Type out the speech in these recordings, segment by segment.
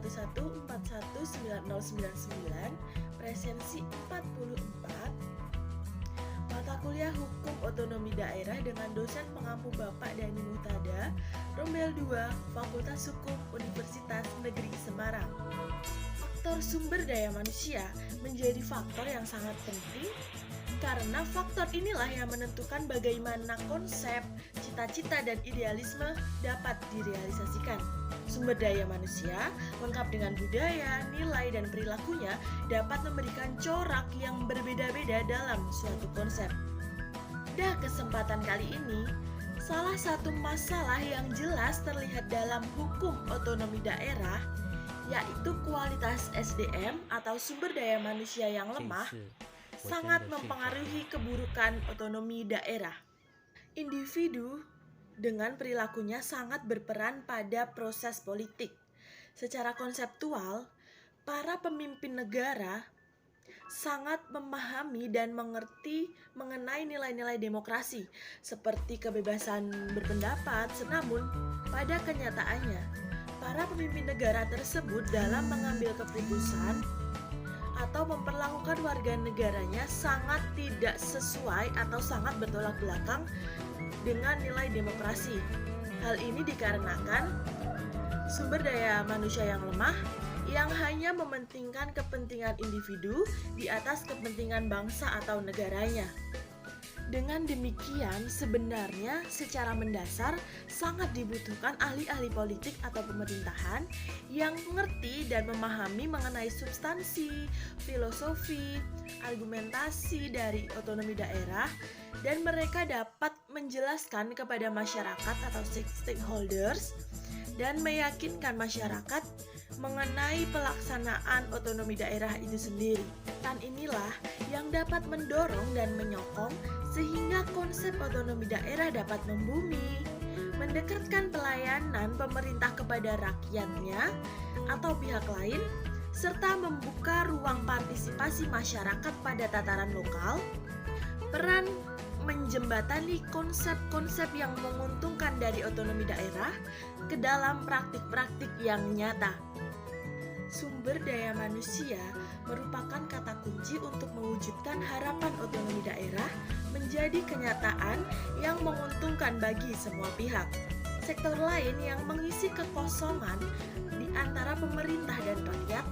1141999, presensi 44, mata kuliah Hukum Otonomi Daerah dengan dosen pengampu Bapak Dani Muhtada, Rombel 2, Fakultas Hukum Universitas Negeri Semarang. Faktor sumber daya manusia menjadi faktor yang sangat penting karena faktor inilah yang menentukan bagaimana konsep, cita-cita, dan idealisme dapat direalisasikan. Sumber daya manusia, lengkap dengan budaya, nilai, dan perilakunya, dapat memberikan corak yang berbeda-beda dalam suatu konsep. Pada kesempatan kali ini, salah satu masalah yang jelas terlihat dalam hukum otonomi daerah, yaitu kualitas SDM atau sumber daya manusia yang lemah, sangat mempengaruhi keburukan otonomi daerah. Individu dengan perilakunya sangat berperan pada proses politik. Secara konseptual, para pemimpin negara sangat memahami dan mengerti mengenai nilai-nilai demokrasi seperti kebebasan berpendapat. Namun, pada kenyataannya, para pemimpin negara tersebut dalam mengambil keputusan atau memperlakukan warga negaranya sangat tidak sesuai atau sangat bertolak belakang dengan nilai demokrasi. Hal ini dikarenakan sumber daya manusia yang lemah yang hanya mementingkan kepentingan individu di atas kepentingan bangsa atau negaranya. Dengan demikian, sebenarnya secara mendasar sangat dibutuhkan ahli-ahli politik atau pemerintahan yang mengerti dan memahami mengenai substansi, filosofi, argumentasi dari otonomi daerah, dan mereka dapat menjelaskan kepada masyarakat atau stakeholders dan meyakinkan masyarakat mengenai pelaksanaan otonomi daerah itu sendiri. Dan inilah yang dapat mendorong dan menyokong sehingga konsep otonomi daerah dapat membumi, mendekatkan pelayanan pemerintah kepada rakyatnya atau pihak lain, serta membuka ruang partisipasi masyarakat pada tataran lokal. Peran menjembatani konsep-konsep yang menguntungkan dari otonomi daerah ke dalam praktik-praktik yang nyata. Sumber daya manusia merupakan kata kunci untuk mewujudkan harapan otonomi daerah menjadi kenyataan yang menguntungkan bagi semua pihak. Sektor lain yang mengisi kekosongan di antara pemerintah dan rakyat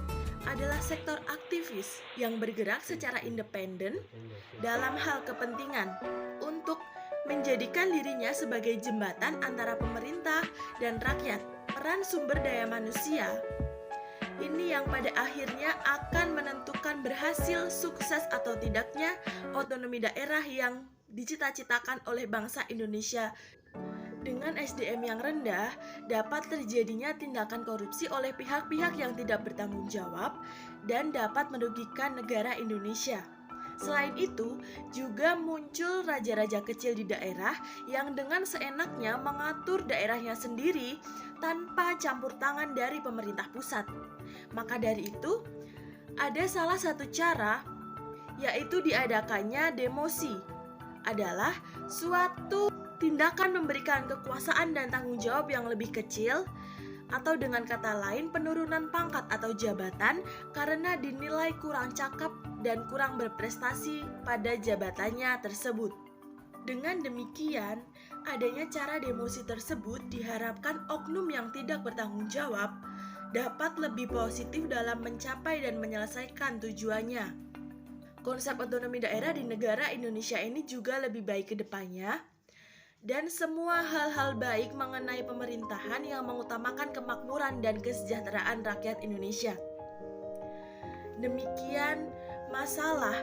adalah sektor aktivis yang bergerak secara independen dalam hal kepentingan untuk menjadikan dirinya sebagai jembatan antara pemerintah dan rakyat. Peran sumber daya manusia ini yang pada akhirnya akan menentukan berhasil, sukses atau tidaknya otonomi daerah yang dicita-citakan oleh bangsa Indonesia. Dengan SDM yang rendah, dapat terjadinya tindakan korupsi oleh pihak-pihak yang tidak bertanggung jawab dan dapat merugikan negara Indonesia. Selain itu, juga muncul raja-raja kecil di daerah yang dengan seenaknya mengatur daerahnya sendiri tanpa campur tangan dari pemerintah pusat. Maka dari itu, ada salah satu cara, yaitu diadakannya demosi, adalah suatu tindakan memberikan kekuasaan dan tanggung jawab yang lebih kecil, atau dengan kata lain penurunan pangkat atau jabatan karena dinilai kurang cakap dan kurang berprestasi pada jabatannya tersebut. Dengan demikian, adanya cara demosi tersebut diharapkan oknum yang tidak bertanggung jawab dapat lebih positif dalam mencapai dan menyelesaikan tujuannya. Konsep otonomi daerah di negara Indonesia ini juga lebih baik ke depannya, dan semua hal-hal baik mengenai pemerintahan yang mengutamakan kemakmuran dan kesejahteraan rakyat Indonesia. Demikian masalah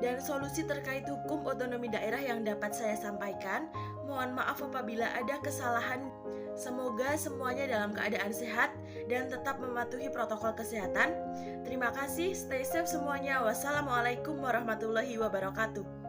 dan solusi terkait hukum otonomi daerah yang dapat saya sampaikan. Mohon maaf apabila ada kesalahan. Semoga semuanya dalam keadaan sehat dan tetap mematuhi protokol kesehatan. Terima kasih, stay safe semuanya. Wassalamualaikum warahmatullahi wabarakatuh.